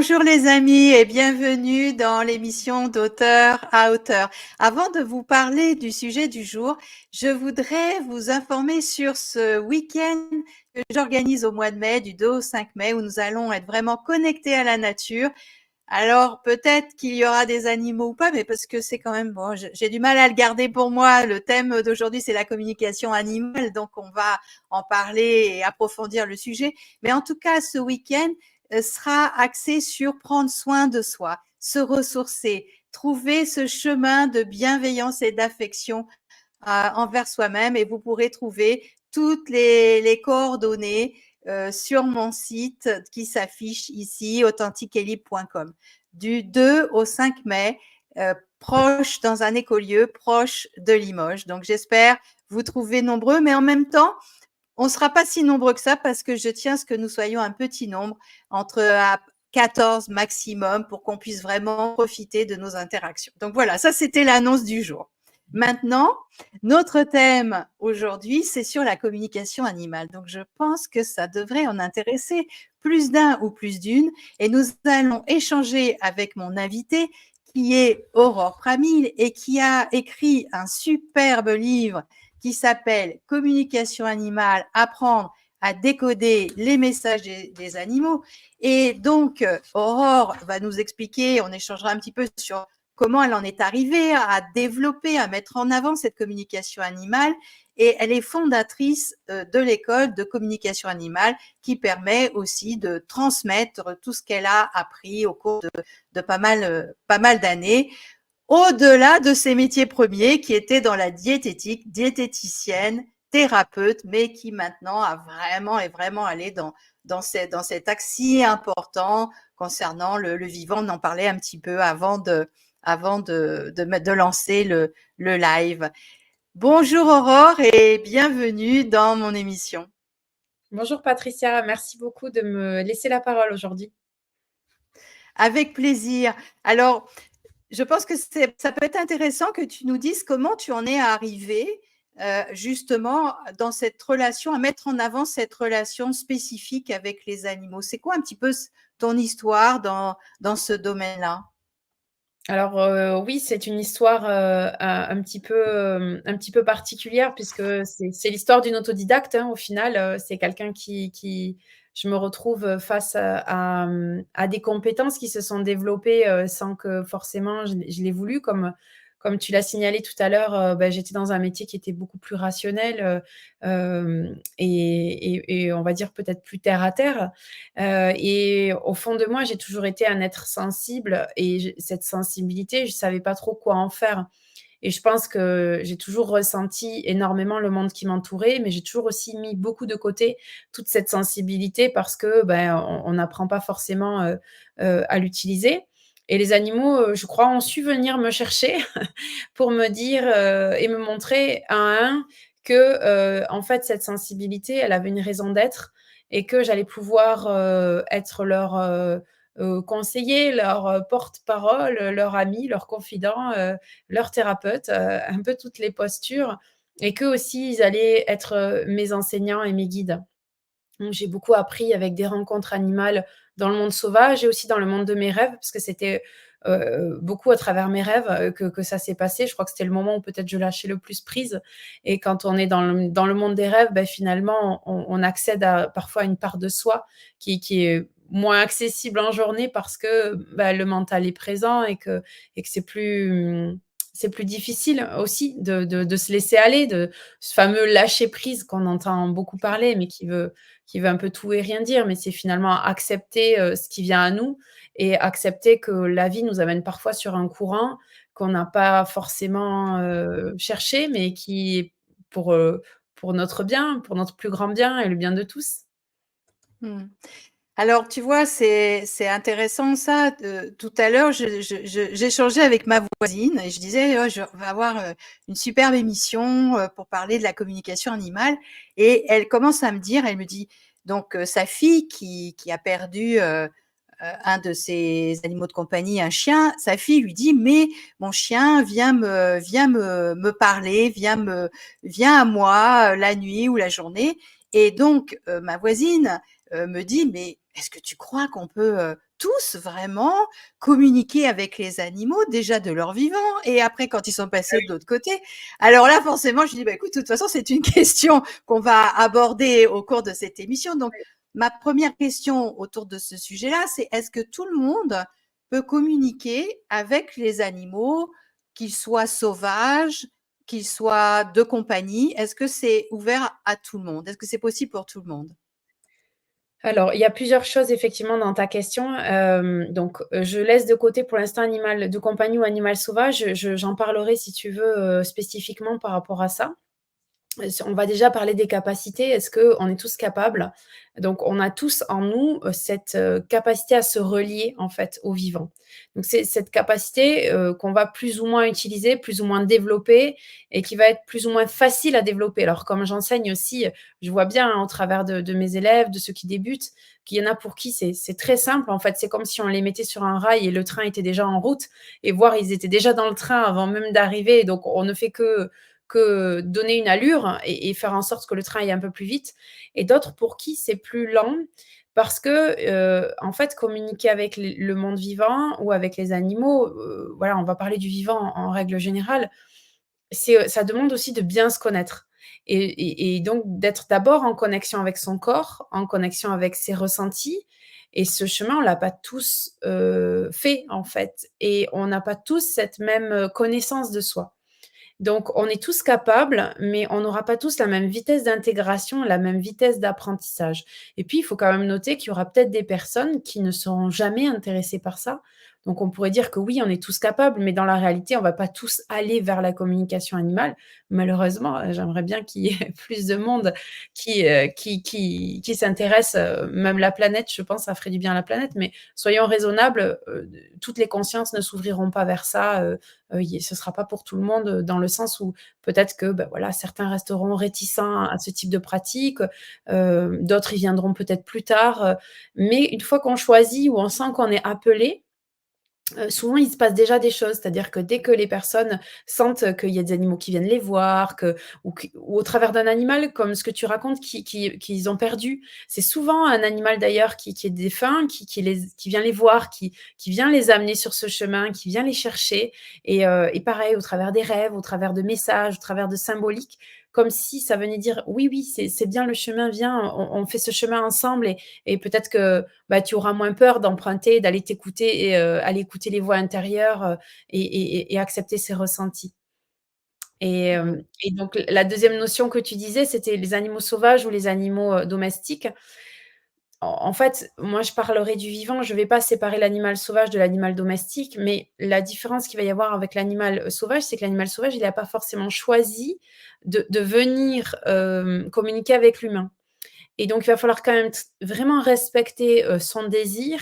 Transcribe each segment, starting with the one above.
Bonjour les amis et bienvenue dans l'émission d'Auteur à Auteur. Avant de vous parler du sujet du jour, je voudrais vous informer sur ce week-end que j'organise au mois de mai, du 2 au 5 mai, où nous allons être vraiment connectés à la nature. Alors peut-être qu'il y aura des animaux ou pas, mais parce que c'est quand même bon, j'ai du mal à le garder pour moi. Le thème d'aujourd'hui, c'est la communication animale, donc on va en parler et approfondir le sujet. Mais en tout cas, ce week-end sera axé sur prendre soin de soi, se ressourcer, trouver ce chemin de bienveillance et d'affection envers soi-même. Et vous pourrez trouver toutes les coordonnées sur mon site qui s'affiche ici, authentiquelibre.com. Du 2 au 5 mai, proche dans un écolieu, proche de Limoges. Donc j'espère vous trouver nombreux, mais en même temps, on ne sera pas si nombreux que ça parce que je tiens à ce que nous soyons un petit nombre, entre 14 maximum, pour qu'on puisse vraiment profiter de nos interactions. Donc voilà, ça c'était l'annonce du jour. Maintenant, notre thème aujourd'hui, c'est sur la communication animale. Donc je pense que ça devrait en intéresser plus d'un ou plus d'une. Et nous allons échanger avec mon invité qui est Aurore Pramil et qui a écrit un superbe livre qui s'appelle Communication animale, apprendre à décoder les messages des animaux. Et donc, Aurore va nous expliquer, on échangera un petit peu sur comment elle en est arrivée à développer, à mettre en avant cette communication animale. Et elle est fondatrice de l'école de communication animale qui permet aussi de transmettre tout ce qu'elle a appris au cours de pas mal d'années, au-delà de ses métiers premiers qui étaient dans la diététique, diététicienne, thérapeute, mais qui maintenant est vraiment allé dans cet axe si important concernant le vivant. On en parlait un petit peu avant de lancer le live. Bonjour Aurore et bienvenue dans mon émission. Bonjour Patricia, merci beaucoup de me laisser la parole aujourd'hui. Avec plaisir. Alors, je pense que ça peut être intéressant que tu nous dises comment tu en es arrivé justement dans cette relation, à mettre en avant cette relation spécifique avec les animaux. C'est quoi un petit peu ton histoire dans ce domaine-là? Alors oui, c'est une histoire un petit peu particulière puisque c'est l'histoire d'une autodidacte, hein, au final. C'est quelqu'un je me retrouve face à des compétences qui se sont développées sans que forcément je l'ai voulu. Comme tu l'as signalé tout à l'heure, j'étais dans un métier qui était beaucoup plus rationnel et on va dire peut-être plus terre à terre. Et au fond de moi, j'ai toujours été un être sensible et cette sensibilité, je ne savais pas trop quoi en faire. Et je pense que j'ai toujours ressenti énormément le monde qui m'entourait, mais j'ai toujours aussi mis beaucoup de côté toute cette sensibilité parce que on n'apprend pas forcément à l'utiliser. Et les animaux, je crois, ont su venir me chercher pour me dire et me montrer un à un que, en fait, cette sensibilité, elle avait une raison d'être et que j'allais pouvoir être leur conseiller, leur porte-parole, leur ami, leur confident, leur thérapeute, un peu toutes les postures et qu'eux aussi, ils allaient être mes enseignants et mes guides. Donc j'ai beaucoup appris avec des rencontres animales dans le monde sauvage et aussi dans le monde de mes rêves, parce que c'était beaucoup à travers mes rêves que ça s'est passé. Je crois que c'était le moment où peut-être je lâchais le plus prise. Et quand on est dans le monde des rêves, finalement, on accède à parfois une part de soi qui est moins accessible en journée parce que le mental est présent et que c'est plus difficile aussi de se laisser aller, de ce fameux lâcher prise qu'on entend beaucoup parler, mais qui veut un peu tout et rien dire, mais c'est finalement accepter ce qui vient à nous et accepter que la vie nous amène parfois sur un courant qu'on n'a pas forcément cherché, mais qui est pour notre bien, pour notre plus grand bien et le bien de tous. Hmm. Alors, tu vois, c'est intéressant ça. Tout à l'heure, j'échangeais avec ma voisine et je disais, oh, je vais avoir une superbe émission pour parler de la communication animale. Et elle commence à me dire, elle me dit, donc sa fille qui a perdu un de ses animaux de compagnie, un chien, sa fille lui dit, mais mon chien me parler, vient à moi la nuit ou la journée. Et donc, ma voisine me dit, mais est-ce que tu crois qu'on peut tous vraiment communiquer avec les animaux, déjà de leur vivant, et après quand ils sont passés de l'autre côté. Alors là, forcément, je dis, bah, écoute, de toute façon, c'est une question qu'on va aborder au cours de cette émission. Donc, ma première question autour de ce sujet-là, c'est est-ce que tout le monde peut communiquer avec les animaux, qu'ils soient sauvages, qu'ils soient de compagnie? Est-ce que c'est ouvert à tout le monde? Est-ce que c'est possible pour tout le monde? Alors, il y a plusieurs choses effectivement dans ta question. Donc, je laisse de côté pour l'instant animal de compagnie ou animal sauvage. J'en parlerai si tu veux, spécifiquement par rapport à ça. On va déjà parler des capacités. Est-ce qu'on est tous capables? Donc, on a tous en nous cette capacité à se relier en fait au vivant. Donc, c'est cette capacité qu'on va plus ou moins utiliser, plus ou moins développer et qui va être plus ou moins facile à développer. Alors, comme j'enseigne aussi, je vois bien hein, au travers de mes élèves, de ceux qui débutent, qu'il y en a pour qui c'est très simple. En fait, c'est comme si on les mettait sur un rail et le train était déjà en route et voire ils étaient déjà dans le train avant même d'arriver. Donc, on ne fait que donner une allure et faire en sorte que le train aille un peu plus vite. Et d'autres pour qui c'est plus lent parce que, en fait, communiquer avec le monde vivant ou avec les animaux, voilà, on va parler du vivant en règle générale, ça demande aussi de bien se connaître et donc d'être d'abord en connexion avec son corps, en connexion avec ses ressentis et ce chemin, on l'a pas tous, fait, en fait et on n'a pas tous cette même, connaissance de soi. Donc, on est tous capables, mais on n'aura pas tous la même vitesse d'intégration, la même vitesse d'apprentissage. Et puis, il faut quand même noter qu'il y aura peut-être des personnes qui ne seront jamais intéressées par ça. Donc, on pourrait dire que oui, on est tous capables, mais dans la réalité, on ne va pas tous aller vers la communication animale. Malheureusement, j'aimerais bien qu'il y ait plus de monde qui s'intéresse, même la planète, je pense, ça ferait du bien à la planète, mais soyons raisonnables, toutes les consciences ne s'ouvriront pas vers ça, ce sera pas pour tout le monde dans le sens où peut-être que ben voilà, certains resteront réticents à ce type de pratique, d'autres y viendront peut-être plus tard, mais une fois qu'on choisit ou on sent qu'on est appelé, souvent, il se passe déjà des choses. C'est-à-dire que dès que les personnes sentent qu'il y a des animaux qui viennent les voir, ou au travers d'un animal comme ce que tu racontes qu'ils ont perdu. C'est souvent un animal d'ailleurs qui est défunt, qui vient les voir, qui vient les amener sur ce chemin, qui vient les chercher et pareil au travers des rêves, au travers de messages, au travers de symboliques, comme si ça venait dire: «Oui, oui, c'est bien le chemin, viens, on fait ce chemin ensemble» et peut-être que bah, tu auras moins peur d'emprunter, d'aller t'écouter et aller écouter les voix intérieures, et accepter ses ressentis. Et donc la deuxième notion que tu disais, c'était les animaux sauvages ou les animaux, domestiques. En fait, moi, je parlerai du vivant, je ne vais pas séparer l'animal sauvage de l'animal domestique, mais la différence qu'il va y avoir avec l'animal, sauvage, c'est que l'animal sauvage, il n'a pas forcément choisi de venir, communiquer avec l'humain. Et donc, il va falloir quand même vraiment respecter son désir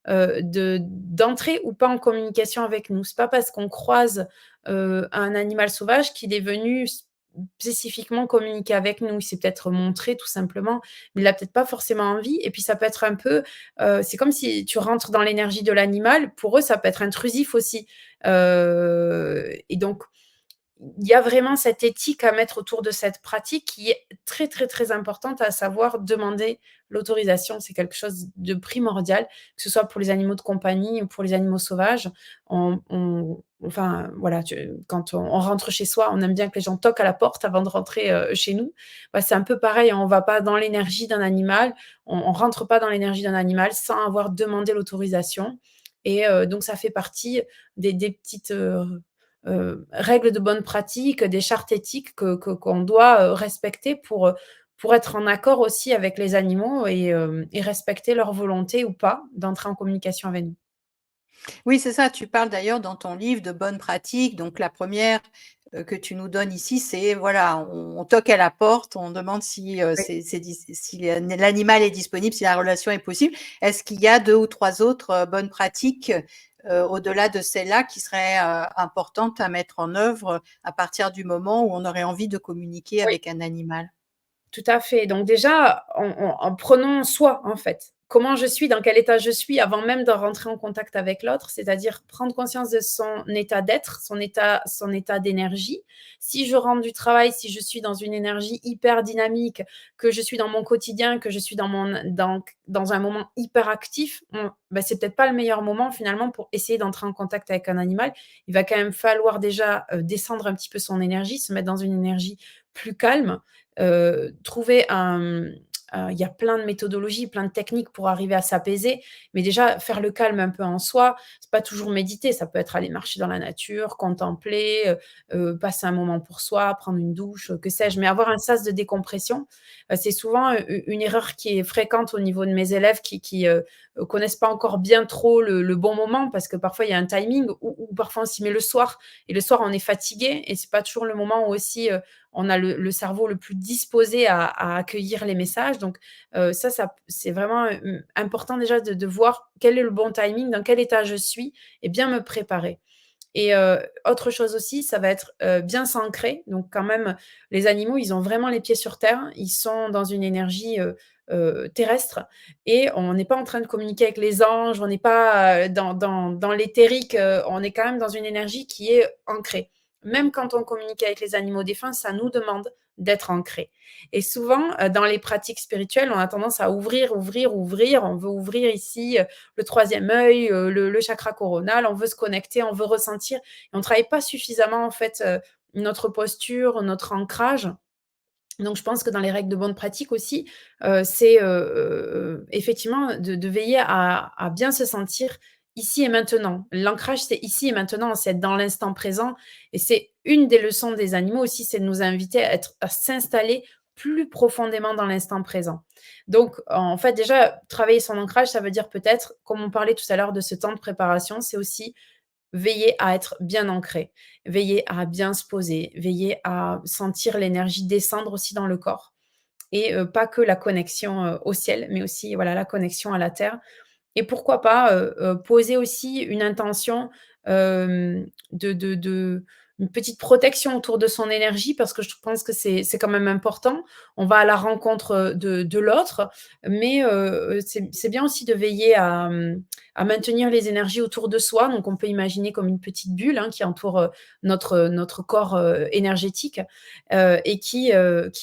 d'entrer ou pas en communication avec nous. C'est pas parce qu'on croise un animal sauvage qu'il est venu spécifiquement communiquer avec nous. Il s'est peut-être montré tout simplement, mais il n'a peut-être pas forcément envie. Et puis, ça peut être un peu, c'est comme si tu rentres dans l'énergie de l'animal. Pour eux, ça peut être intrusif aussi. Et donc, il y a vraiment cette éthique à mettre autour de cette pratique qui est très, très, très importante, à savoir demander l'autorisation. C'est quelque chose de primordial, que ce soit pour les animaux de compagnie ou pour les animaux sauvages. Enfin, voilà, quand on rentre chez soi, on aime bien que les gens toquent à la porte avant de rentrer chez nous. Bah, c'est un peu pareil, on ne va pas dans l'énergie d'un animal, on ne rentre pas dans l'énergie d'un animal sans avoir demandé l'autorisation. Et donc, ça fait partie des petites règles de bonne pratique, des chartes éthiques qu'on doit respecter pour être en accord aussi avec les animaux et respecter leur volonté ou pas d'entrer en communication avec nous. Oui, c'est ça. Tu parles d'ailleurs dans ton livre de bonnes pratiques. Donc, la première que tu nous donnes ici, c'est voilà, on toque à la porte, on demande si, Oui. si l'animal est disponible, si la relation est possible. Est-ce qu'il y a deux ou trois autres bonnes pratiques au-delà de celles-là qui seraient importantes à mettre en œuvre à partir du moment où on aurait envie de communiquer Oui, avec un animal? tout à fait. Donc déjà, en prenons soin, en fait. comment je suis, dans quel état je suis avant même de rentrer en contact avec l'autre, c'est-à-dire prendre conscience de son état d'être, son état d'énergie. Si je rentre du travail, si je suis dans une énergie hyper dynamique, que je suis dans mon quotidien, que je suis dans un moment hyper actif, ben, c'est peut-être pas le meilleur moment finalement pour essayer d'entrer en contact avec un animal. Il va quand même falloir déjà descendre un petit peu son énergie, se mettre dans une énergie plus calme, trouver il y a plein de méthodologies, plein de techniques pour arriver à s'apaiser, mais déjà faire le calme un peu en soi, c'est pas toujours méditer, ça peut être aller marcher dans la nature, contempler, passer un moment pour soi, prendre une douche, que sais-je, mais avoir un sas de décompression, c'est souvent une erreur qui est fréquente au niveau de mes élèves qui connaissent pas encore bien trop le bon moment parce que parfois il y a un timing ou parfois on s'y met le soir et le soir on est fatigué et c'est pas toujours le moment où aussi on a le cerveau le plus disposé à accueillir les messages. Donc, ça c'est vraiment important déjà de voir quel est le bon timing, dans quel état je suis et bien me préparer. Et autre chose aussi, ça va être bien s'ancrer. Donc, quand même, les animaux, ils ont vraiment les pieds sur terre. Ils sont dans une énergie terrestre et on n'est pas en train de communiquer avec les anges, on n'est pas dans l'éthérique, on est quand même dans une énergie qui est ancrée. Même quand on communique avec les animaux défunts, ça nous demande d'être ancré. Et souvent, dans les pratiques spirituelles, on a tendance à ouvrir, ouvrir, ouvrir. On veut ouvrir ici le troisième œil, le chakra coronal. On veut se connecter, on veut ressentir. Et on ne travaille pas suffisamment, en fait, notre posture, notre ancrage. Donc, je pense que dans les règles de bonne pratique aussi, c'est effectivement de veiller à bien se sentir ici et maintenant. L'ancrage, c'est ici et maintenant, c'est être dans l'instant présent. Et c'est une des leçons des animaux aussi, c'est de nous inviter à s'installer plus profondément dans l'instant présent. Donc, en fait, déjà, travailler son ancrage, ça veut dire peut-être, comme on parlait tout à l'heure de ce temps de préparation, c'est aussi veiller à être bien ancré, veiller à bien se poser, veiller à sentir l'énergie descendre aussi dans le corps et pas que la connexion, au ciel, mais aussi, voilà, la connexion à la terre et pourquoi pas, poser aussi une intention, de une petite protection autour de son énergie parce que je pense que c'est quand même important. On va à la rencontre, de l'autre, mais c'est bien aussi de veiller à maintenir les énergies autour de soi. Donc on peut imaginer comme une petite bulle, hein, qui entoure, notre corps, énergétique, et qui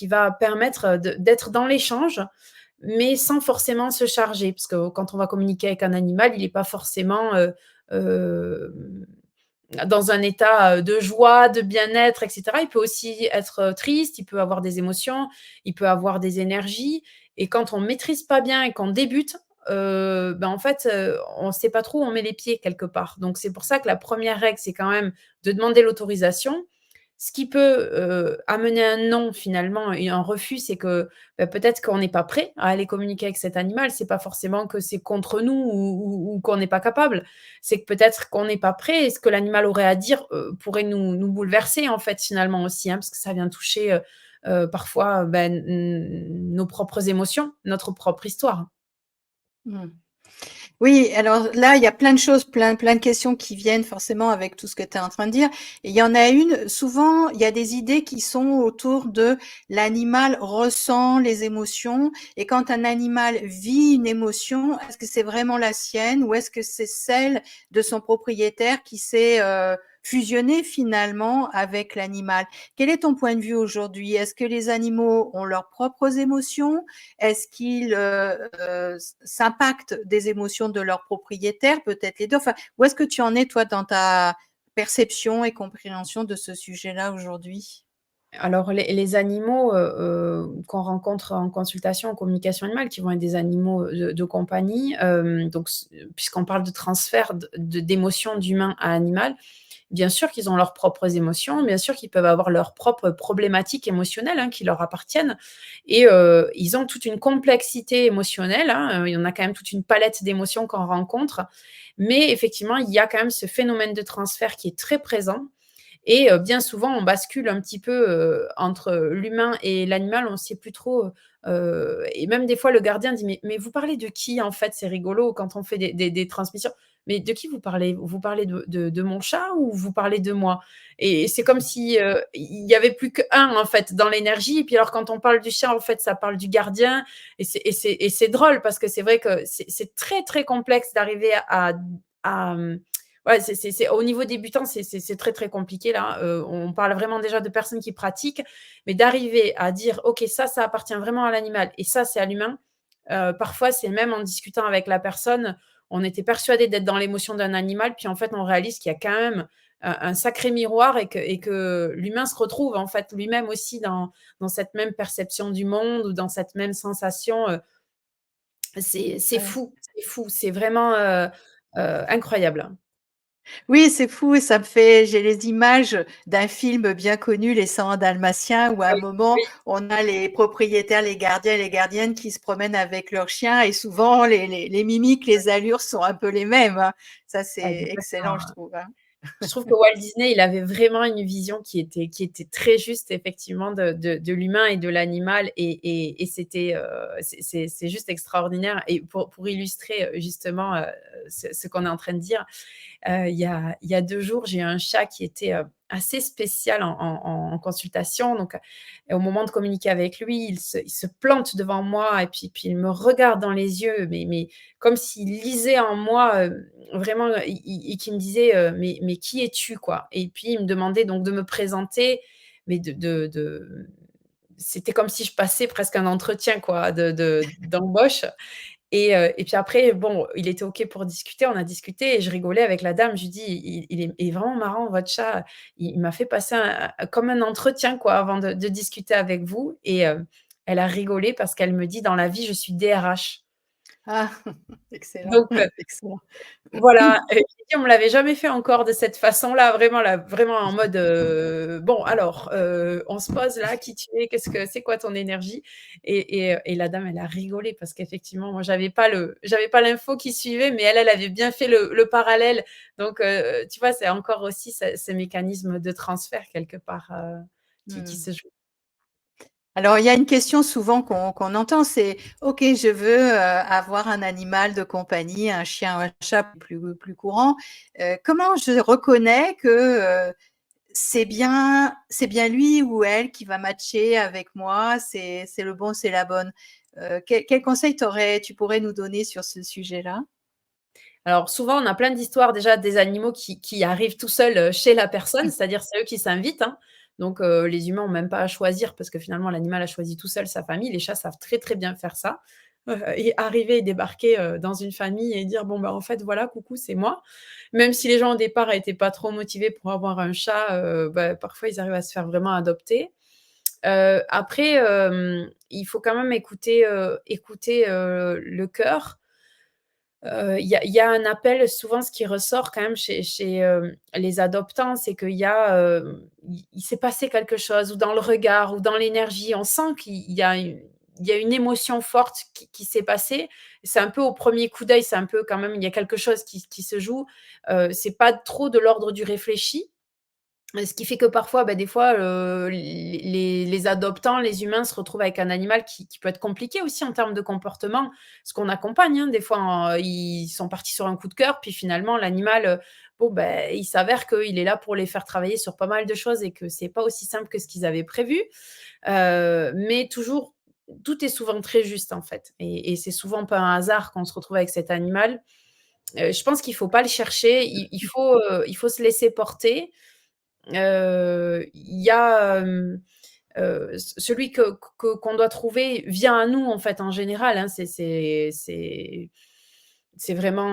va permettre, d'être dans l'échange, mais sans forcément se charger. Parce que quand on va communiquer avec un animal, il n'est pas forcément dans un état de joie, de bien-être, etc. Il peut aussi être triste, il peut avoir des émotions, il peut avoir des énergies. Et quand on ne maîtrise pas bien et qu'on débute, ben en fait, on ne sait pas trop où on met les pieds quelque part. Donc c'est pour ça que la première règle, c'est quand même de demander l'autorisation. Ce qui peut amener un non finalement et un refus, c'est que bah, peut-être qu'on n'est pas prêt à aller communiquer avec cet animal. C'est pas forcément que c'est contre nous ou qu'on n'est pas capable. C'est que peut-être qu'on n'est pas prêt et ce que l'animal aurait à dire pourrait nous bouleverser en fait finalement aussi, hein, parce que ça vient toucher parfois ben, nos propres émotions, notre propre histoire. Mmh. Oui, alors là, il y a plein de choses, plein de questions qui viennent forcément avec tout ce que tu es en train de dire. Et il y en a une, souvent, il y a des idées qui sont autour de l'animal ressent les émotions. Et quand un animal vit une émotion, est-ce que c'est vraiment la sienne ou est-ce que c'est celle de son propriétaire qui s'est fusionnée finalement avec l'animal? Quel est ton point de vue aujourd'hui? Est-ce que les animaux ont leurs propres émotions? Est-ce qu'ils s'impactent des émotions de leurs propriétaires, peut-être les deux? Enfin, où est-ce que tu en es, toi, dans ta perception et compréhension de ce sujet-là aujourd'hui? Alors les animaux, qu'on rencontre en consultation, en communication animale, qui vont être des animaux, de compagnie, donc puisqu'on parle de transfert d'émotions d'humain à animal, bien sûr qu'ils ont leurs propres émotions, bien sûr qu'ils peuvent avoir leurs propres problématiques émotionnelles, hein, qui leur appartiennent et ils ont toute une complexité émotionnelle, hein, il y en a quand même toute une palette d'émotions qu'on rencontre. Mais effectivement, il y a quand même ce phénomène de transfert qui est très présent et bien souvent, on bascule un petit peu, entre l'humain et l'animal, on ne sait plus trop, et même des fois le gardien dit: «Mais vous parlez de qui en fait? C'est rigolo quand on fait des transmissions». «Mais de qui vous parlez? Vous parlez de mon chat ou vous parlez de moi?» Et c'est comme si, il y avait plus qu'un, en fait, dans l'énergie. Et puis alors quand on parle du chien, en fait, ça parle du gardien. Et c'est drôle parce que c'est vrai que c'est très, très complexe d'arriver ouais, c'est au niveau débutant, c'est très, très compliqué là. On parle vraiment déjà de personnes qui pratiquent, mais d'arriver à dire: «OK, ça appartient vraiment à l'animal et ça, c'est à l'humain». Parfois, c'est même en discutant avec la personne, on était persuadé d'être dans l'émotion d'un animal, puis en fait, on réalise qu'il y a quand même un sacré miroir et que l'humain se retrouve en fait lui-même aussi dans cette même perception du monde ou dans cette même sensation. C'est Ouais. fou, c'est fou, c'est vraiment, incroyable. Oui, c'est fou et ça me fait j'ai les images d'un film bien connu, Les 101 Dalmatiens, où à Ah un oui, moment, oui, on a les propriétaires, les gardiens et les gardiennes qui se promènent avec leurs chiens et souvent les mimiques, les allures sont un peu les mêmes, hein. Ça, c'est excellent, je exactement. trouve, hein. Je trouve que Walt Disney, il avait vraiment une vision qui était très juste effectivement de l'humain et de l'animal et c'était, c'est juste extraordinaire et pour illustrer, justement, ce qu'on est en train de dire, il y a 2 jours, j'ai eu un chat qui était, assez spécial en consultation. Donc, au moment de communiquer avec lui, il se plante devant moi et puis il me regarde dans les yeux, mais comme s'il lisait en moi, vraiment, et qui me disait, «Mais qui es-tu?» quoi. Et puis il me demandait donc de me présenter, mais c'était comme si je passais presque un entretien quoi d'embauche. Et puis après, bon, il était OK pour discuter, on a discuté et je rigolais avec la dame. Je lui dis: «Il est vraiment marrant votre chat, il m'a fait passer comme un entretien quoi avant de discuter avec vous». Et elle a rigolé parce qu'elle me dit: «Dans la vie, je suis DRH». Ah, excellent, Donc excellent. voilà, j'ai dit: «On me l'avait jamais fait encore de cette façon-là», vraiment là, vraiment en mode, «Bon alors, on se pose là, qui tu es? Qu'est-ce que c'est quoi ton énergie?» Et la dame, elle a rigolé parce qu'effectivement, moi, j'avais pas l'info qui suivait, mais elle avait bien fait le parallèle. Donc tu vois, c'est encore aussi ce mécanisme de transfert quelque part, qui Mmh. se joue. Alors, il y a une question souvent qu'on entend, c'est: «OK, je veux, avoir un animal de compagnie, un chien ou un chat plus courant. Comment je reconnais que, c'est bien lui ou elle qui va matcher avec moi, c'est le bon, c'est la bonne?» Quel conseil tu pourrais nous donner sur ce sujet-là? Alors souvent, on a plein d'histoires déjà des animaux qui arrivent tout seuls, chez la personne, c'est-à-dire c'est eux qui s'invitent, hein. Donc les humains ont même pas à choisir parce que finalement l'animal a choisi tout seul sa famille. Les chats savent très, très bien faire ça, et arriver et débarquer, dans une famille et dire: «Bon, bah, en fait, voilà, coucou, c'est moi». Même si les gens au départ étaient pas trop motivés pour avoir un chat, bah, parfois ils arrivent à se faire vraiment adopter. Après, il faut quand même écouter le cœur. Il y a un appel, souvent ce qui ressort quand même chez les adoptants, c'est qu'il y a, il s'est passé quelque chose ou dans le regard ou dans l'énergie. On sent qu'il y a une émotion forte qui s'est passée. C'est un peu au premier coup d'œil, c'est un peu quand même il y a quelque chose qui se joue. C'est pas trop de l'ordre du réfléchi. Ce qui fait que parfois, bah, des fois, les adoptants, les humains se retrouvent avec un animal qui peut être compliqué aussi en termes de comportement. Ce qu'on accompagne, hein, des fois, ils sont partis sur un coup de cœur, puis finalement l'animal, bon, ben, il s'avère qu'il est là pour les faire travailler sur pas mal de choses et que c'est pas aussi simple que ce qu'ils avaient prévu. Mais toujours tout est souvent très juste, en fait, et c'est souvent pas un hasard qu'on se retrouve avec cet animal. Je pense qu'il faut pas le chercher, il faut se laisser porter. Il y a, celui qu'on doit trouver vient à nous, en fait, en général, hein. C'est vraiment,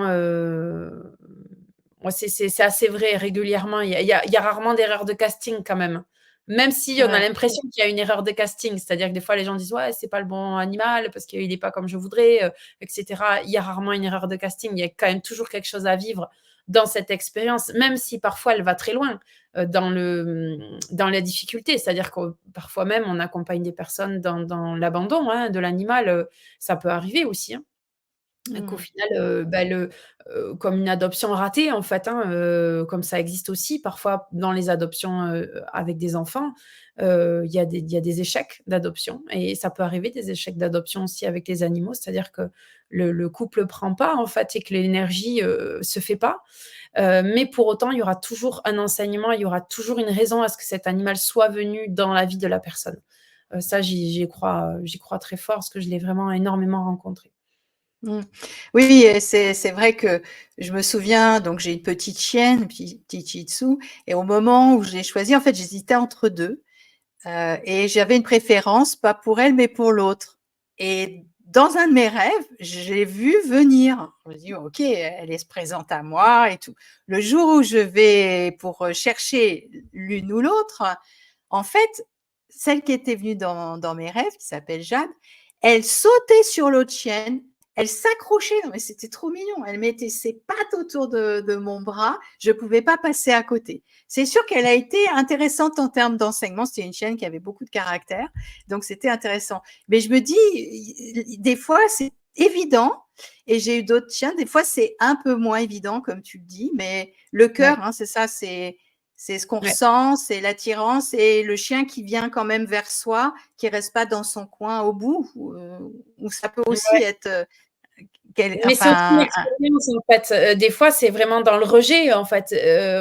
ouais, c'est assez vrai régulièrement. Il y a rarement d'erreur de casting quand même. Même si on a Ouais. l'impression qu'il y a une erreur de casting, c'est-à-dire que des fois les gens disent: «Ouais, c'est pas le bon animal parce qu'il est pas comme je voudrais», et cetera. Il y a rarement une erreur de casting. Il y a quand même toujours quelque chose à vivre dans cette expérience, même si parfois elle va très loin, dans la difficulté. C'est-à-dire que parfois même on accompagne des personnes dans l'abandon, hein, de l'animal, ça peut arriver aussi, hein. Qu'au Mmh. final, comme une adoption ratée en fait, hein, comme ça existe aussi parfois dans les adoptions, avec des enfants, il y a des échecs d'adoption et ça peut arriver des échecs d'adoption aussi avec les animaux. C'est-à-dire que le couple prend pas en fait et que l'énergie, se fait pas, mais pour autant, il y aura toujours un enseignement, il y aura toujours une raison à ce que cet animal soit venu dans la vie de la personne. Ça j'y crois très fort parce que je l'ai vraiment énormément rencontré. Mmh. Oui, et c'est vrai que je me souviens, donc j'ai une petite chienne, une petite Shih Tzu, et au moment où je l'ai choisie, en fait, j'hésitais entre 2, et j'avais une préférence, pas pour elle, mais pour l'autre, et dans un de mes rêves, je l'ai vue venir. Je me dis: «OK, elle se présente à moi et tout». Le jour où je vais pour, chercher l'une ou l'autre, en fait, celle qui était venue dans mes rêves, qui s'appelle Jade, elle sautait sur l'autre chienne, elle s'accrochait, non mais c'était trop mignon, elle mettait ses pattes autour de mon bras, je ne pouvais pas passer à côté. C'est sûr qu'elle a été intéressante en termes d'enseignement, c'était une chienne qui avait beaucoup de caractère, donc c'était intéressant. Mais je me dis, des fois, c'est évident, et j'ai eu d'autres chiens, des fois, c'est un peu moins évident, comme tu le dis, mais le Ouais, cœur, hein, c'est ça, c'est ce qu'on ouais. ressent, c'est l'attirance et le chien qui vient quand même vers soi, qui reste pas dans son coin au bout, ou ça peut aussi Ouais. être Mais c'est aussi une enfin, expérience en fait, des fois c'est vraiment dans le rejet en fait,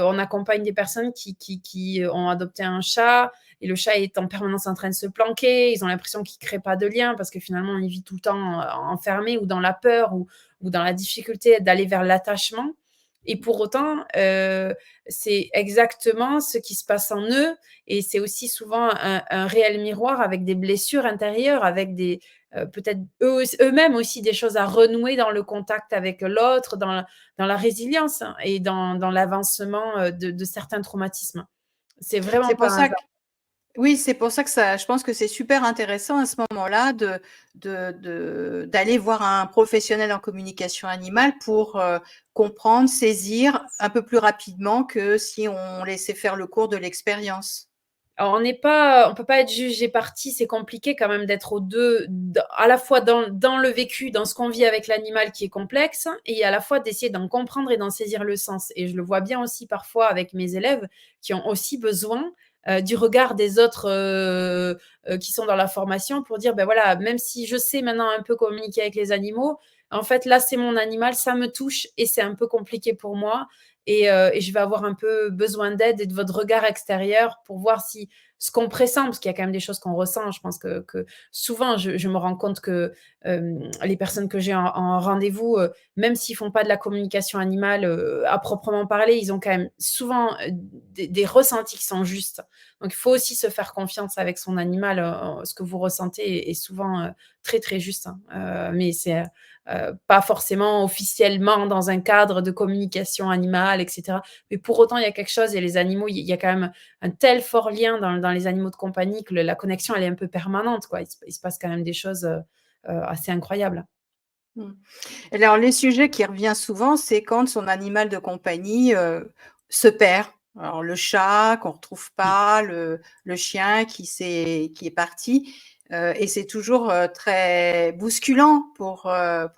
on accompagne des personnes qui ont adopté un chat et le chat est en permanence en train de se planquer. Ils ont l'impression qu'il crée pas de lien parce que finalement il vit tout le temps, enfermé ou dans la peur ou dans la difficulté d'aller vers l'attachement et pour autant, c'est exactement ce qui se passe en eux et c'est aussi souvent un réel miroir avec des blessures intérieures, avec des, peut-être eux-mêmes aussi des choses à renouer dans le contact avec l'autre, dans la résilience hein, et dans l'avancement de certains traumatismes. C'est vraiment c'est pas pour un ça que hasard. oui, c'est pour ça que ça, je pense que c'est super intéressant à ce moment-là d'aller voir un professionnel en communication animale pour comprendre, saisir un peu plus rapidement que si on laissait faire le cours de l'expérience. Alors on peut pas être juge et partie, c'est compliqué quand même d'être aux 2 à la fois dans le vécu, dans ce qu'on vit avec l'animal qui est complexe et à la fois d'essayer d'en comprendre et d'en saisir le sens et je le vois bien aussi parfois avec mes élèves qui ont aussi besoin, du regard des autres, qui sont dans la formation pour dire: «Ben voilà, même si je sais maintenant un peu communiquer avec les animaux, en fait là c'est mon animal, ça me touche et c'est un peu compliqué pour moi et je vais avoir un peu besoin d'aide et de votre regard extérieur pour voir si ce qu'on pressent, parce qu'il y a quand même des choses qu'on ressent. Je pense que souvent, je me rends compte que les personnes que j'ai en rendez-vous, même s'ils font pas de la communication animale à proprement parler, ils ont quand même souvent des ressentis qui sont justes. Donc, il faut aussi se faire confiance avec son animal. Ce que vous ressentez est souvent très, très juste. Hein. Mais c'est pas forcément officiellement dans un cadre de communication animale, et cetera. Mais pour autant, il y a quelque chose et les animaux, il y a quand même un tel fort lien dans les animaux de compagnie que le la connexion, elle est un peu permanente, quoi. Il se passe quand même des choses, assez incroyables. Mm. Alors, les sujets qui reviennent souvent, c'est quand son animal de compagnie se perd. Alors, le chat qu'on retrouve Mmh. pas, le chien qui est parti. Et c'est toujours très bousculant pour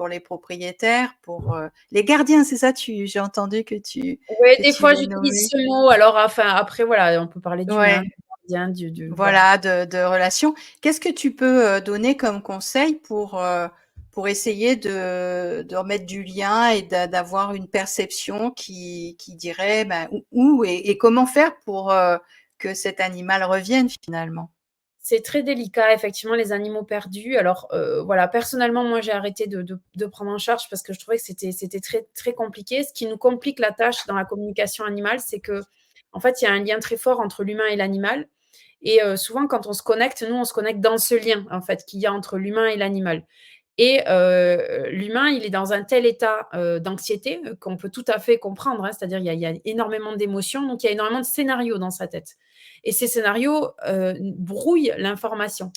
les propriétaires, pour les gardiens, c'est ça, j'ai entendu Ouais, que des tu fois, les j'utilise nommais. ce mot. Alors, enfin, après, voilà, on peut parler d'humain, Ouais, de gardien, du voilà. voilà, de relations. Qu'est-ce que tu peux donner comme conseil pour essayer de remettre du lien et d'avoir une perception qui dirait ben, où et comment faire pour que cet animal revienne finalement? C'est très délicat, effectivement, les animaux perdus. Alors, voilà, personnellement, moi, j'ai arrêté de prendre en charge parce que je trouvais que c'était très, très compliqué. Ce qui nous complique la tâche dans la communication animale, c'est qu'en fait, il y a un lien très fort entre l'humain et l'animal et souvent, quand on se connecte, nous, on se connecte dans ce lien, en fait, qu'il y a entre l'humain et l'animal. Et l'humain, il est dans un tel état, d'anxiété, qu'on peut tout à fait comprendre, hein. C'est-à-dire il y a énormément d'émotions, donc il y a énormément de scénarios dans sa tête. Et ces scénarios, brouillent l'information.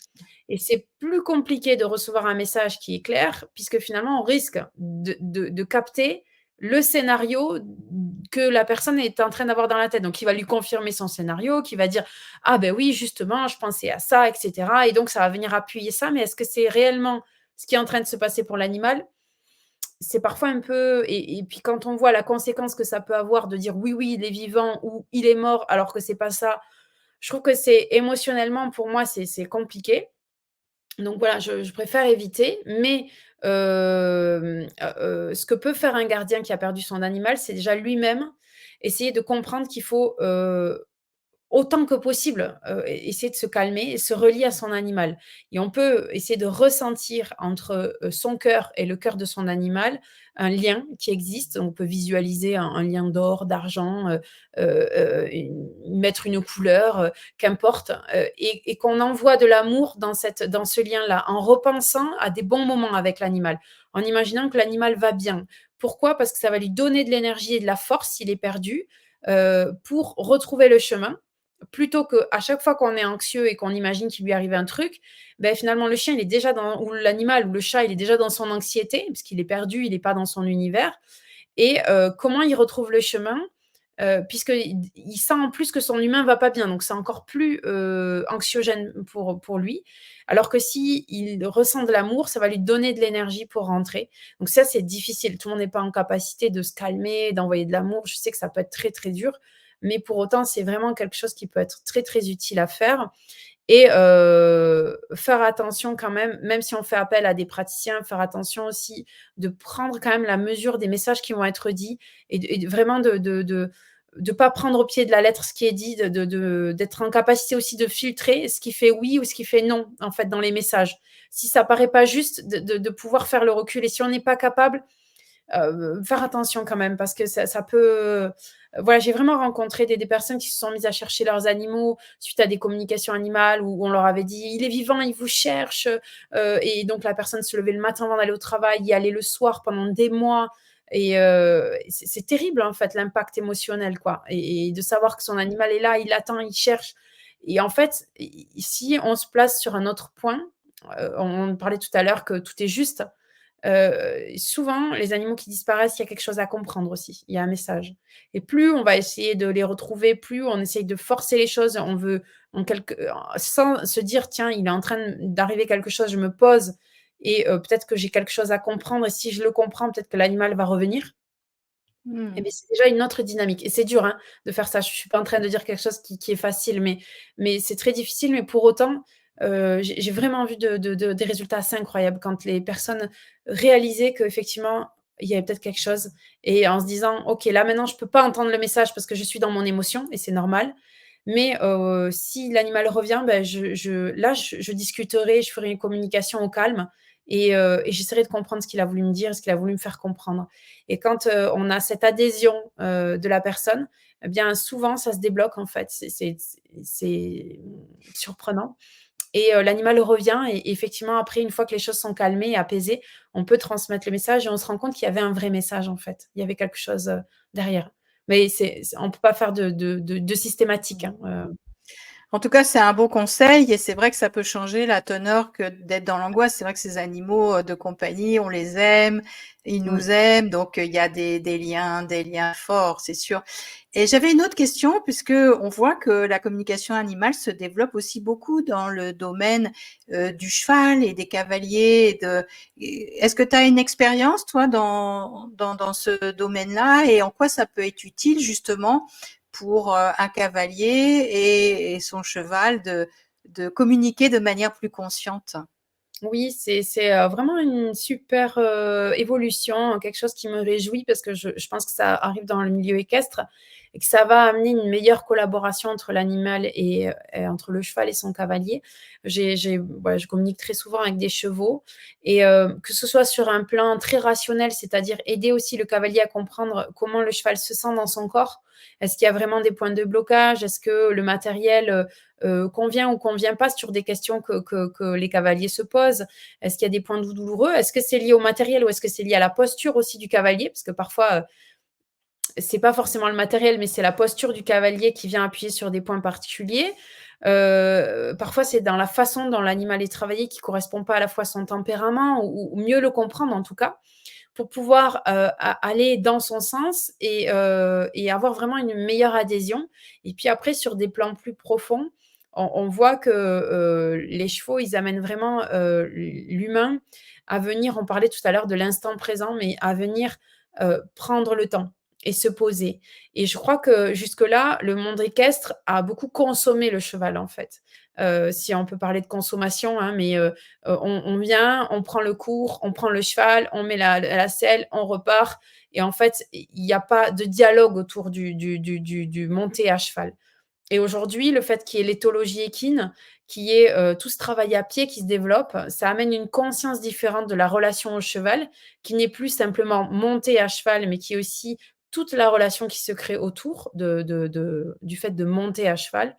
Et c'est plus compliqué de recevoir un message qui est clair, puisque finalement on risque de capter le scénario que la personne est en train d'avoir dans la tête. Donc il va lui confirmer son scénario, qui va dire: «Ah ben oui, justement, je pensais à ça» et cetera et donc ça va venir appuyer ça, mais est-ce que c'est réellement ce qui est en train de se passer pour l'animal, c'est parfois un peu et puis quand on voit la conséquence que ça peut avoir de dire: «Oui, oui, il est vivant» ou «Il est mort», alors que c'est pas ça, je trouve que c'est émotionnellement pour moi, c'est compliqué. Donc voilà, je préfère éviter, mais ce que peut faire un gardien qui a perdu son animal, c'est déjà lui-même essayer de comprendre qu'il faut, autant que possible, essayer de se calmer et se relier à son animal et on peut essayer de ressentir entre, son cœur et le cœur de son animal un lien qui existe. On peut visualiser un lien d'or, d'argent, une mettre une couleur, qu'importe, et qu'on envoie de l'amour dans ce lien-là, en repensant à des bons moments avec l'animal, en imaginant que l'animal va bien. Pourquoi? Parce que ça va lui donner de l'énergie et de la force s'il est perdu, pour retrouver le chemin plutôt qu'à chaque fois qu'on est anxieux et qu'on imagine qu'il lui arrive un truc, ben finalement le chien il est déjà dans ou l'animal ou le chat, il est déjà dans son anxiété puisqu'il est perdu, il est pas dans son univers et comment il retrouve le chemin? Puisqu'il sent en plus que son humain va pas bien, donc c'est encore plus, anxiogène pour lui. Alors que si il ressent de l'amour, ça va lui donner de l'énergie pour rentrer. Donc ça, c'est difficile. Tout le monde n'est pas en capacité de se calmer, d'envoyer de l'amour. Je sais que ça peut être très, très dur, mais pour autant, c'est vraiment quelque chose qui peut être très, très utile à faire et faire attention quand même, même si on fait appel à des praticiens, faire attention aussi de prendre quand même la mesure des messages qui vont être dits et vraiment de pas prendre au pied de la lettre ce qui est dit, d'être en capacité aussi de filtrer ce qui fait oui ou ce qui fait non, en fait, dans les messages. Si ça paraît pas juste, de pouvoir faire le recul et si on n'est pas capable, faire attention quand même parce que ça peut voilà, j'ai vraiment rencontré des personnes qui se sont mises à chercher leurs animaux suite à des communications animales où on leur avait dit: «Il est vivant, il vous cherche», et donc la personne se levait le matin avant d'aller au travail, y allait le soir pendant des mois et c'est terrible, en fait, l'impact émotionnel, quoi et de savoir que son animal est là, il attend, il cherche et en fait, si on se place sur un autre point, on parlait tout à l'heure que tout est juste. Souvent, les animaux qui disparaissent, il y a quelque chose à comprendre aussi. Il y a un message et plus on va essayer de les retrouver, plus on essaye de forcer les choses. On veut sans se dire: «Tiens, il est en train d'arriver quelque chose, je me pose et peut-être que j'ai quelque chose à comprendre et si je le comprends, peut-être que l'animal va revenir». Et Mmh. beh, c'est déjà une autre dynamique et c'est dur, hein, de faire ça. Je suis pas en train de dire quelque chose qui est facile, mais c'est très difficile, mais pour autant, j'ai vraiment vu des résultats assez incroyables quand les personnes réalisaient qu'effectivement, il y avait peut-être quelque chose et en se disant: «OK, là maintenant je peux pas entendre le message parce que je suis dans mon émotion et c'est normal, mais si l'animal revient, ben je discuterai, je ferai une communication au calme et j'essaierai de comprendre ce qu'il a voulu me dire, ce qu'il a voulu me faire comprendre». Et quand, on a cette adhésion, de la personne, eh bien, souvent, ça se débloque, en fait. C'est surprenant et l'animal revient et effectivement, après, une fois que les choses sont calmées et apaisées, on peut transmettre le message et on se rend compte qu'il y avait un vrai message, en fait. Il y avait quelque chose, derrière. Mais on peut pas faire de systématique, hein, En tout cas, c'est un beau conseil et c'est vrai que ça peut changer la teneur que d'être dans l'angoisse. C'est vrai que ces animaux de compagnie, on les aime, ils mmh. nous aiment, donc il y a des liens forts, c'est sûr. Et j'avais une autre question puisque on voit que la communication animale se développe aussi beaucoup dans le domaine du cheval et des cavaliers. Est-ce que tu as une expérience, toi, dans ce domaine-là et en quoi ça peut être utile justement pour un cavalier et son cheval de communiquer de manière plus consciente. Oui, c'est, vraiment une super, évolution, quelque chose qui me réjouit parce que je pense que ça arrive dans le milieu équestre et que ça va amener une meilleure collaboration entre l'animal et entre le cheval et son cavalier. Voilà, je communique très souvent avec des chevaux et que ce soit sur un plan très rationnel, c'est-à-dire aider aussi le cavalier à comprendre comment le cheval se sent dans son corps. Est-ce qu'il y a vraiment des points de blocage? Est-ce que le matériel, convient ou convient pas sur des questions que les cavaliers se posent. Est-ce qu'il y a des points douloureux? Est-ce que c'est lié au matériel ou est-ce que c'est lié à la posture aussi du cavalier? Parce que parfois, c'est pas forcément le matériel, mais c'est la posture du cavalier qui vient appuyer sur des points particuliers. Parfois, c'est dans la façon dont l'animal est travaillé qui correspond pas à la fois à son tempérament ou mieux le comprendre en tout cas, pour pouvoir, aller dans son sens et avoir vraiment une meilleure adhésion et puis après sur des plans plus profonds, on voit que les chevaux, ils amènent vraiment l'humain à venir, on parlait tout à l'heure de l'instant présent, mais à venir prendre le temps et se poser. Et je crois que jusque-là, le monde équestre a beaucoup consommé le cheval, en fait. Si on peut parler de consommation, hein, mais on vient, on prend le cours, on prend le cheval, on met la selle, on repart. Et en fait, il n'y a pas de dialogue autour du monté à cheval. Et aujourd'hui, le fait qu'il y ait l'éthologie équine, qu'il y ait tout ce travail à pied qui se développe, ça amène une conscience différente de la relation au cheval, qui n'est plus simplement monter à cheval, mais qui est aussi toute la relation qui se crée autour du fait de monter à cheval.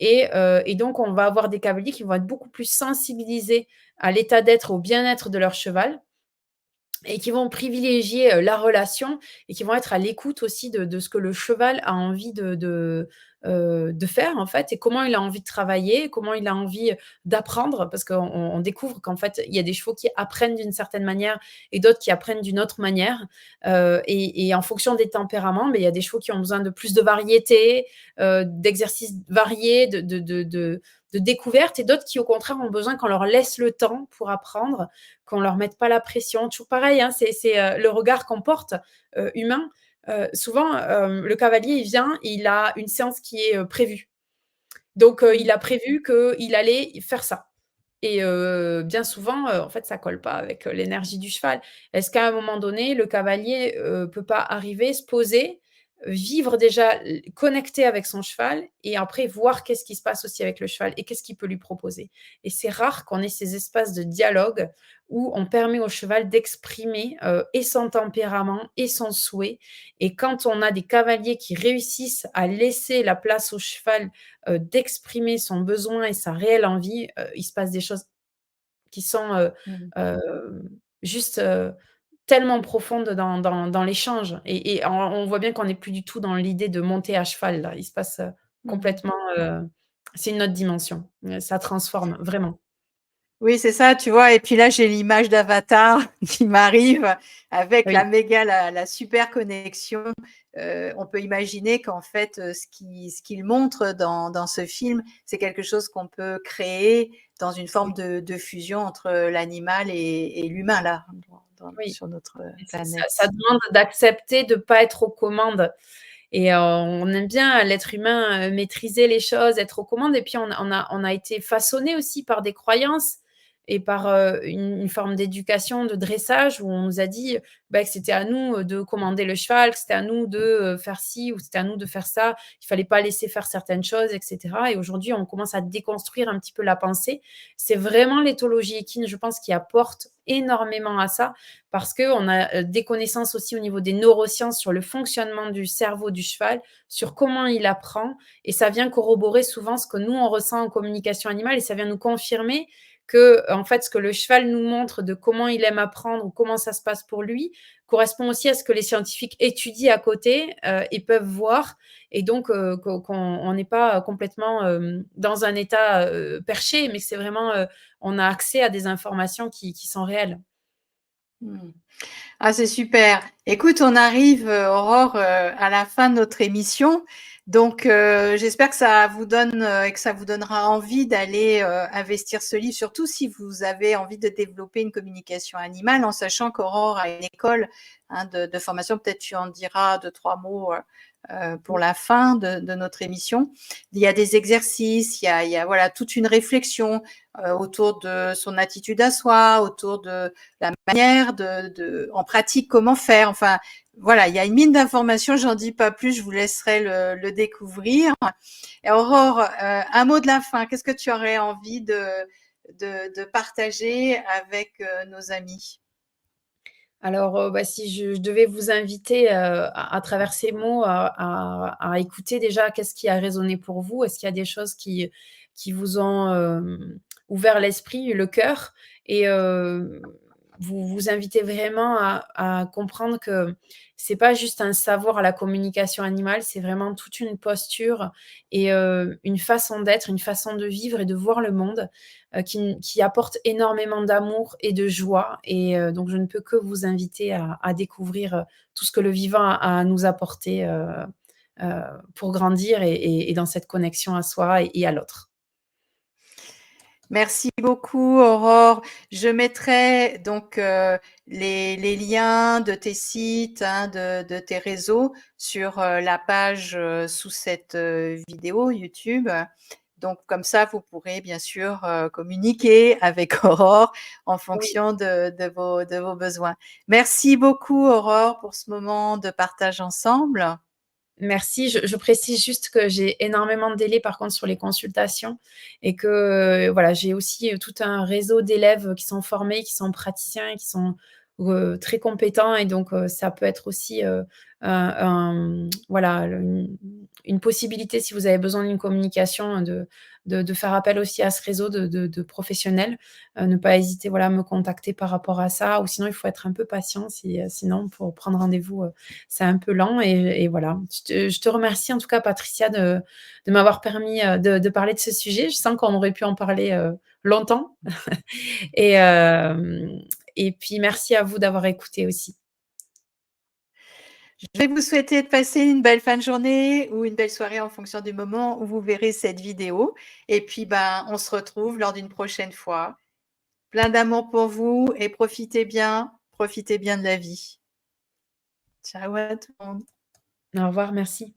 Et donc, on va avoir des cavaliers qui vont être beaucoup plus sensibilisés à l'état d'être, au bien-être de leur cheval, et qui vont privilégier la relation et qui vont être à l'écoute aussi de ce que le cheval a envie de faire, en fait, et comment il a envie de travailler, comment il a envie d'apprendre, parce qu'on découvre qu'en fait, il y a des chevaux qui apprennent d'une certaine manière et d'autres qui apprennent d'une autre manière. Et en fonction des tempéraments, mais il y a des chevaux qui ont besoin de plus de variété, d'exercices variés, de découverte, et d'autres qui, au contraire, ont besoin qu'on leur laisse le temps pour apprendre, qu'on leur mette pas la pression. Toujours pareil, hein, c'est le regard qu'on porte humain. Souvent, le cavalier, il vient, il a une séance qui est prévue. Donc, il a prévu qu'il allait faire ça. Et bien souvent, en fait, ça colle pas avec l'énergie du cheval. Est-ce qu'à un moment donné, le cavalier peut pas arriver, se poser, vivre déjà, connecter avec son cheval, et après voir qu'est-ce qui se passe aussi avec le cheval et qu'est-ce qu'il peut lui proposer? Et c'est rare qu'on ait ces espaces de dialogue où on permet au cheval d'exprimer et son tempérament et son souhait. Et quand on a des cavaliers qui réussissent à laisser la place au cheval d'exprimer son besoin et sa réelle envie, il se passe des choses qui sont Mmh. juste tellement profondes dans l'échange. Et on voit bien qu'on n'est plus du tout dans l'idée de monter à cheval, là. Il se passe Mmh. complètement, c'est une autre dimension. Ça transforme vraiment. Oui, c'est ça, tu vois? Et puis là, j'ai l'image d'Avatar qui m'arrive avec Oui. la super connexion. On peut imaginer qu'en fait, ce qu'il montre dans ce film, c'est quelque chose qu'on peut créer dans une forme de fusion entre l'animal et l'humain là, Oui, sur notre et ça planète. demande d'accepter de pas être aux commandes. Et on aime bien, l'être humain, maîtriser les choses, être aux commandes, et puis on a été façonné aussi par des croyances et par une forme d'éducation, de dressage, où on nous a dit bah, que c'était à nous de commander le cheval, que c'était à nous de faire ci, ou c'était à nous de faire ça, il fallait pas laisser faire certaines choses, etc. Et aujourd'hui, on commence à déconstruire un petit peu la pensée. C'est vraiment l'éthologie équine, je pense, qui apporte énormément à ça, parce qu'on a des connaissances aussi au niveau des neurosciences sur le fonctionnement du cerveau du cheval, sur comment il apprend, et ça vient corroborer souvent ce que nous, on ressent en communication animale, et ça vient nous confirmer que, en fait, ce que le cheval nous montre de comment il aime apprendre ou comment ça se passe pour lui, correspond aussi à ce que les scientifiques étudient à côté et peuvent voir, et donc qu'on n'est pas complètement dans un état perché, mais que c'est vraiment, on a accès à des informations qui sont réelles. Mmh. Ah, c'est super. Écoute, on arrive, Aurore, à la fin de notre émission. Donc, j'espère que ça vous donne et que ça vous donnera envie d'aller investir ce livre, surtout si vous avez envie de développer une communication animale, en sachant qu'Aurore a une école hein, de formation. Peut-être tu en diras deux, trois mots pour la fin de notre émission. Il y a des exercices, il y a voilà, toute une réflexion autour de son attitude à soi, autour de la manière en pratique, comment faire. Enfin, voilà, il y a une mine d'informations. J'en dis pas plus. Je vous laisserai le découvrir. Et Aurore, un mot de la fin. Qu'est-ce que tu aurais envie de partager avec nos amis? Alors, bah, si je devais vous inviter, à travers ces mots à écouter déjà qu'est-ce qui a résonné pour vous? Est-ce qu'il y a des choses qui vous ont, ouvert l'esprit, le cœur? Et vous invitez vraiment à comprendre que c'est pas juste un savoir à la communication animale, c'est vraiment toute une posture et une façon d'être, une façon de vivre et de voir le monde, qui apporte énormément d'amour et de joie. Et donc je ne peux que vous inviter à découvrir, tout ce que le vivant a à nous apporter, pour grandir et dans cette connexion à soi et à l'autre. Merci beaucoup, Aurore. Je mettrai donc les liens de tes sites, hein, de tes réseaux sur la page sous cette vidéo YouTube. Donc comme ça, vous pourrez bien sûr communiquer avec Aurore en Oui. fonction de vos besoins. Merci beaucoup, Aurore, pour ce moment de partage ensemble. Merci. Je précise juste que j'ai énormément de délais par contre sur les consultations et que, voilà, j'ai aussi, tout un réseau d'élèves qui sont formés, qui sont praticiens, qui sont, très compétents et donc ça peut être aussi, voilà, une possibilité si vous avez besoin d'une communication, de faire appel aussi à ce réseau de professionnels. Ne pas hésiter, voilà, à me contacter par rapport à ça ou sinon il faut être un peu patient sinon pour prendre rendez-vous, c'est un peu lent et voilà. Je te remercie en tout cas Patricia de m'avoir permis, de parler de ce sujet. Je sens qu'on aurait pu en parler, longtemps et hem et puis merci à vous d'avoir écouté aussi. Je vais vous souhaiter de passer une belle fin de journée ou une belle soirée en fonction du moment où vous verrez cette vidéo. Et puis, ben, on se retrouve lors d'une prochaine fois. Plein d'amour pour vous et profitez bien de la vie. Ciao à tout le monde. Au revoir, merci.